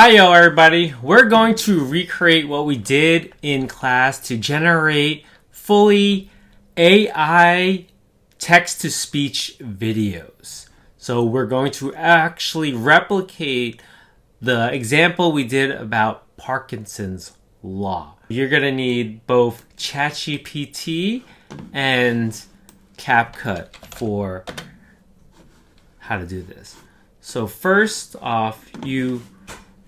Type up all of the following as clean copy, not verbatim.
Hiyo everybody, we're going to recreate what we did in class to generate fully AI text-to-speech videos. So we're going to actually replicate the example we did about Parkinson's law. You're going to need both ChatGPT and Capcut for how to do this. So first off, you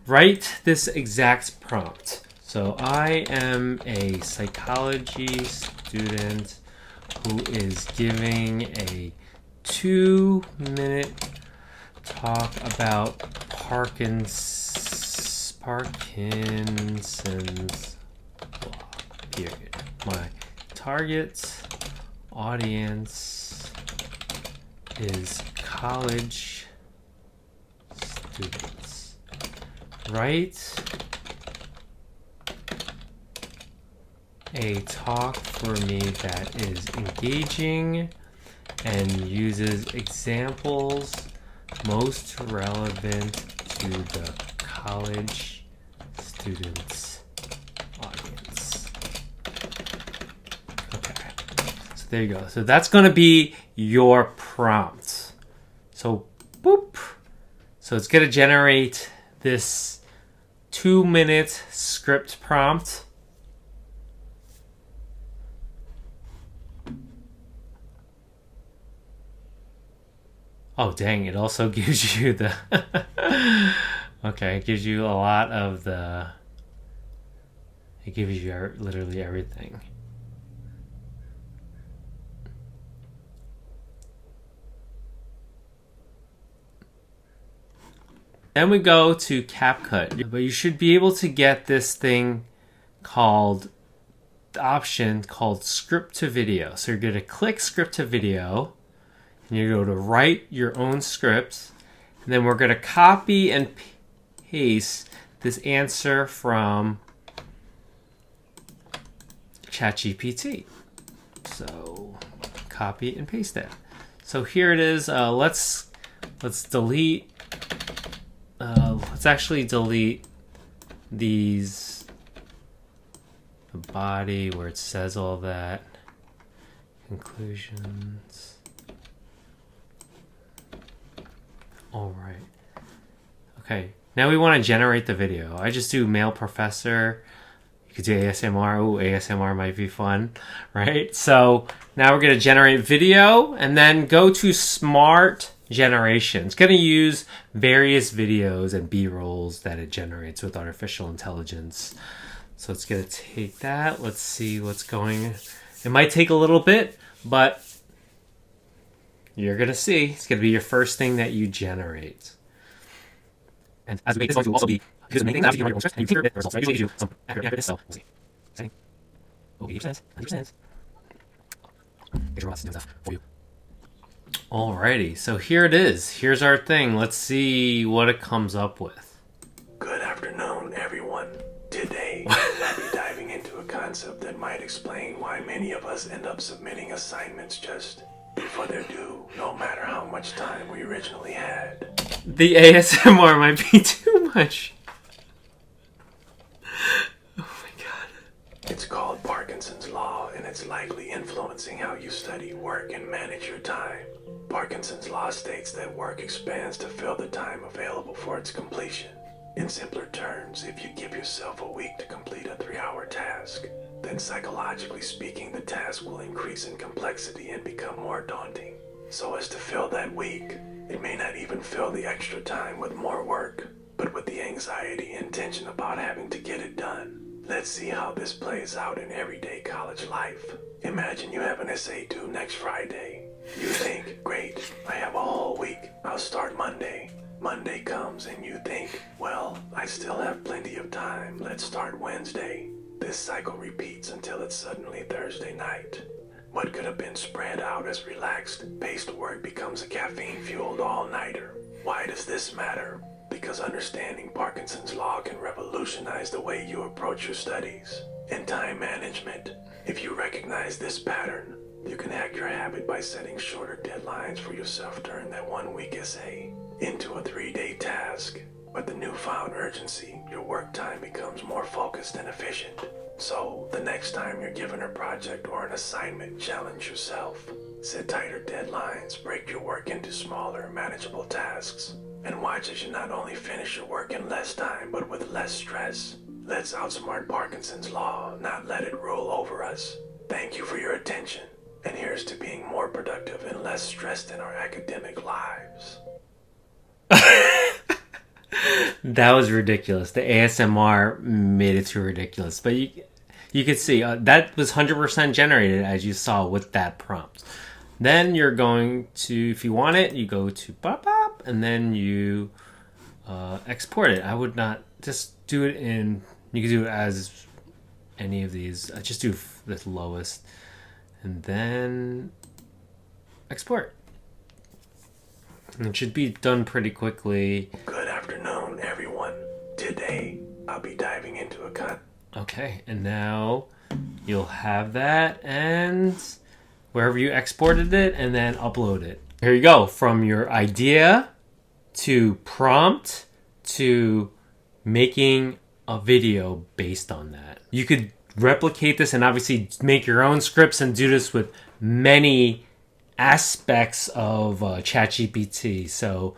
write this exact prompt. So I am a psychology student who is giving a 2-minute talk about Parkinson's law, period. My target audience is college students. Write a talk for me that is engaging and uses examples most relevant to the college students' audience. Okay, so there you go. So that's going to be your prompt. So boop. So it's going to generate this 2-minute script prompt. Oh dang, it also gives you the okay, it gives you a lot of the, it gives you literally everything. Then we go to Capcut, but you should be able to get this thing called, the option called script to video. So you're going to click script to video, and you go to write your own script, and then we're going to copy and paste this answer from ChatGPT. So copy and paste that. So here it is. Let's delete. Let's actually delete these, the body where it says all that, conclusions. All right. Okay, now we want to generate the video. I just do male professor. You could do ASMR. Oh, ASMR might be fun, right? So now we're going to generate video and then go to smart generation. It's going to use various videos and B-rolls that it generates with artificial intelligence. So it's going to take that. Let's see what's going. It might take a little bit, but you're going to see. It's going to be your first thing that you generate. And as we make this, will also be, because the main thing that you can write your own script and you tinker it, the results usually gives you some accurateness. So we'll see. Setting. Oh, 80%, 90%. Get your robots to do stuff for you. Alrighty, so here it is. Here's our thing. Let's see what it comes up with. Good afternoon, everyone. Today, I'll be diving into a concept that might explain why many of us end up submitting assignments just before they're due, no matter how much time we originally had. The ASMR might be too much. Oh my god. It's called Parkinson's law, and it's likely influencing how you study, work, and manage your time. Parkinson's law states that work expands to fill the time available for its completion. In simpler terms, if you give yourself a week to complete a 3-hour task, then psychologically speaking, the task will increase in complexity and become more daunting. So as to fill that week, it may not even fill the extra time with more work, but with the anxiety and tension about having to get it done. Let's see how this plays out in everyday college life. Imagine you have an essay due next Friday. You think, great, I have a whole week. I'll start Monday. Monday comes and you think, well, I still have plenty of time. Let's start Wednesday. This cycle repeats until it's suddenly Thursday night. What could have been spread out as relaxed, paced work becomes a caffeine-fueled all-nighter. Why does this matter? Because understanding Parkinson's law can revolutionize the way you approach your studies. In time management, if you recognize this pattern, you can hack your habit by setting shorter deadlines for yourself during that 1-week essay into a 3-day task. With the newfound urgency, your work time becomes more focused and efficient. So, the next time you're given a project or an assignment, challenge yourself. Set tighter deadlines, break your work into smaller, manageable tasks, and watch as you not only finish your work in less time, but with less stress. Let's outsmart Parkinson's law, not let it rule over us. Thank you for your attention, and here's to being more productive and less stressed in our academic lives. That was ridiculous. The ASMR made it too ridiculous. But you could see that was 100% generated, as you saw with that prompt. Then you're going to, if you want it, you go to pop up, and then you export it. I would not just do it in, you can do it as any of these. I just do the lowest, and then export. And it should be done pretty quickly. Good afternoon, everyone. Today, I'll be diving into a Okay, and now you'll have that, and wherever you exported it, and then upload it. Here you go, from your idea to prompt to making a video based on that. You could replicate this and obviously make your own scripts and do this with many aspects of ChatGPT. So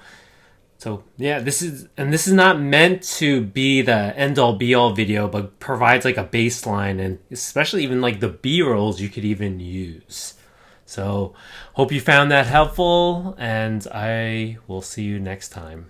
yeah, this is not meant to be the end all be all video, but provides like a baseline, and especially even like the B-rolls you could even use. So hope you found that helpful, and I will see you next time.